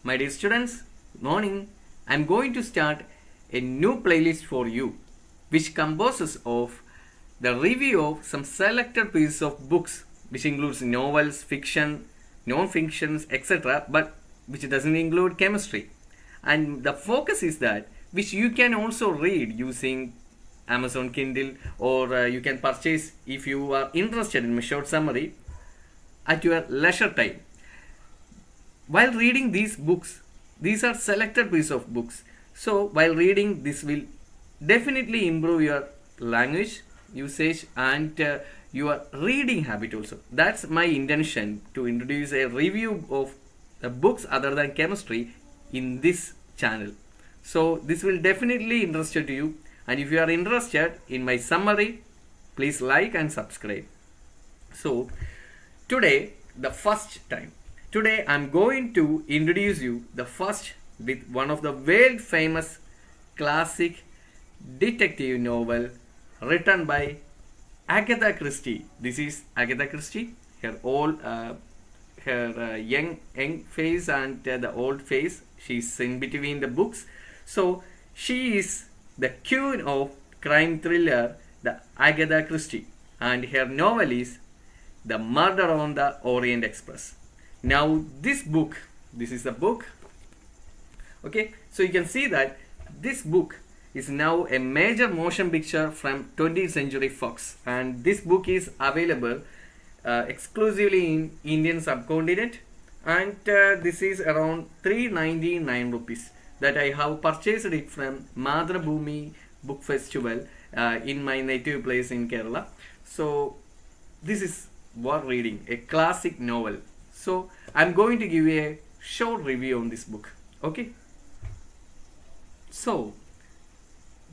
My dear students, good morning. I am going to start a new playlist for you, which composes of the review of some selected pieces of books, which includes novels, fiction, non-fictions, etc., but which doesn't include chemistry. And the focus is that which you can also read using Amazon Kindle, or you can purchase if you are interested in a short summary at your leisure time. While reading these books, these are selected pieces of books. So while reading, this will definitely improve your language usage and your reading habit also. That's my intention, to introduce a review of the books other than chemistry in this channel. So this will definitely interest to you, and if you are interested in my summary, please like and subscribe. So today I'm going to introduce you the first with one of the world famous classic detective novel written by Agatha Christie. This is Agatha Christie. Her young face and the old face. She's in between the books. So she is the queen of crime thriller, the Agatha Christie, and her novel is The Murder on the Orient Express. Now this is the book. Okay, so you can see that this book is now a major motion picture from 20th Century Fox, and this book is available exclusively in Indian subcontinent, and this is around 399 rupees that I have purchased it from Madhrabhumi Book Festival in my native place in Kerala. So this is worth reading, a classic novel. So I'm going to give you a short review on this book. Okay. So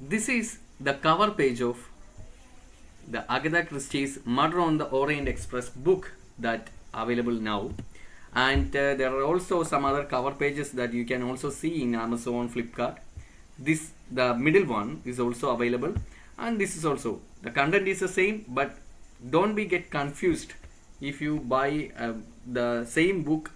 this is the cover page of the Agatha Christie's Murder on the Orient Express book that available now. And there are also some other cover pages that you can also see in Amazon, Flipkart. The middle one is also available, and this is also, the content is the same, but don't get confused if you buy the same book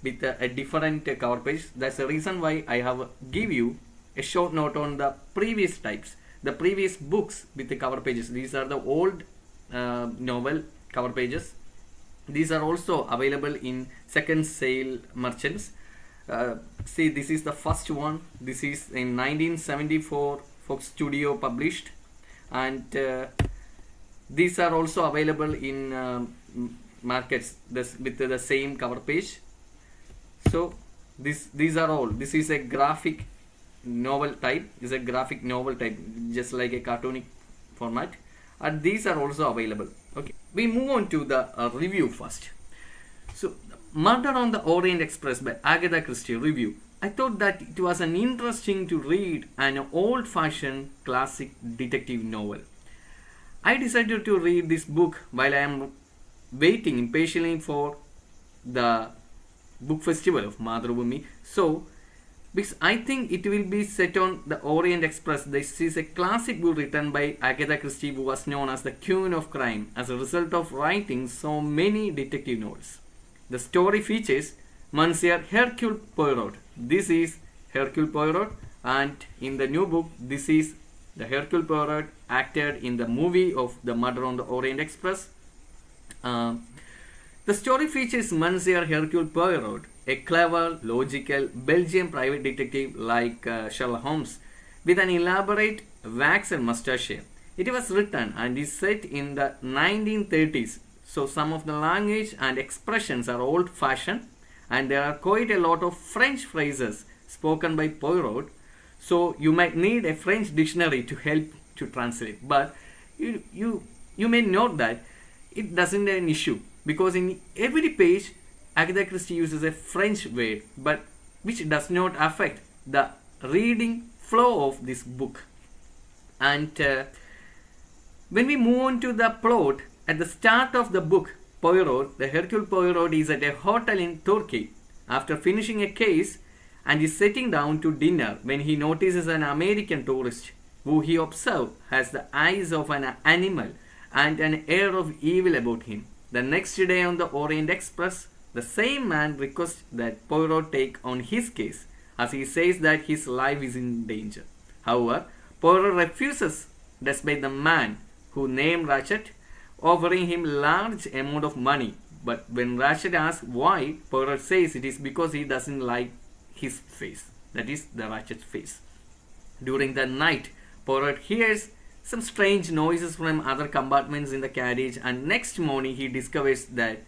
with a different cover page. That's the reason why I have give you a short note on the previous types, the previous books with the cover pages. These are the old novel cover pages. These are also available in second sale merchants. See, this is the first one. This is in 1974 Fox Studio published, and these are also available in markets with the same cover page. So these are all. This is a graphic novel type. Is a graphic novel type, just like a cartoonic format, and these are also available. Okay, we move on to the review first. So Murder on the Orient Express by Agatha Christie review. I thought that it was an interesting to read an old-fashioned classic detective novel. I decided to read this book while I am waiting impatiently for the book festival of Madhrabhumi. So because I think it will be set on the Orient Express. This is a classic book written by Agatha Christie, who was known as the Queen of Crime as a result of writing so many detective novels. The story features Monsieur Hercule Poirot. This is Hercule Poirot, and in the new book, this is the Hercule Poirot acted in the movie of The Murder on the Orient Express. The story features Monsieur Hercule Poirot, a clever, logical Belgian private detective like Sherlock Holmes, with an elaborate waxed mustache. It was written and is set in the 1930s, so some of the language and expressions are old-fashioned, and there are quite a lot of French phrases spoken by Poirot, so you might need a French dictionary to help to translate. But you may note that it doesn't an issue, because in every page Agatha Christie uses a French word, but which does not affect the reading flow of this book. And when we move on to the plot, at the start of the book, Poirot, the Hercule Poirot, is at a hotel in Turkey after finishing a case, and is sitting down to dinner when he notices an American tourist who he observes has the eyes of an animal and an air of evil about him. The next day on the Orient Express, The same man requests that Poirot take on his case, as he says that his life is in danger. However, Poirot refuses, despite the man, who named Ratchet, offering him large amount of money. But when Ratchet asks why, Poirot says it is because he doesn't like his face. That is the Ratchet's face. During the night, Poirot hears some strange noises from other compartments in the carriage, and next morning he discovers that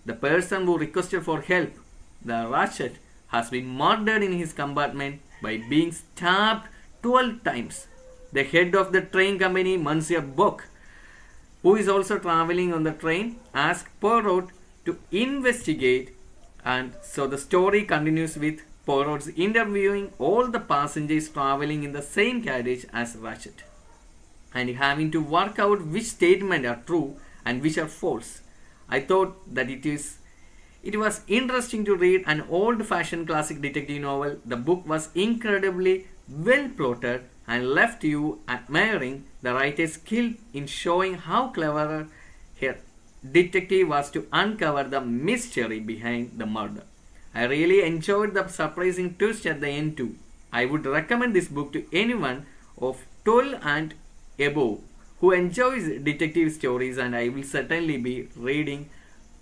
the person who requested for help, the Ratchet, has been murdered in his compartment by being stabbed 12 times. The head of the train company, Monsieur Bock, who is also traveling on the train, asks Poirot to investigate, and so the story continues with Poirot's interviewing all the passengers traveling in the same carriage as Ratchet, and having to work out which statements are true and which are false. I thought that it was interesting to read an old-fashioned classic detective novel. The book was incredibly well plotted and left you admiring the writer's skill in showing how clever her detective was to uncover the mystery behind the murder. I really enjoyed the surprising twist at the end too. I would recommend this book to anyone of 12 and above who enjoys detective stories, and I will certainly be reading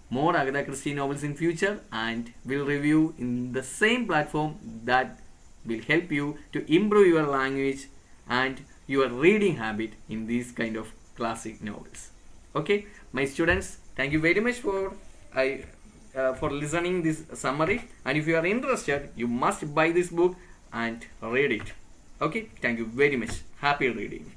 more Agatha Christie novels in future and will review in the same platform that will help you to improve your language and your reading habit in these kind of classic novels. Okay, my students, thank you very much for listening this summary, and if you are interested, you must buy this book and read it. Okay, thank you very much. Happy reading.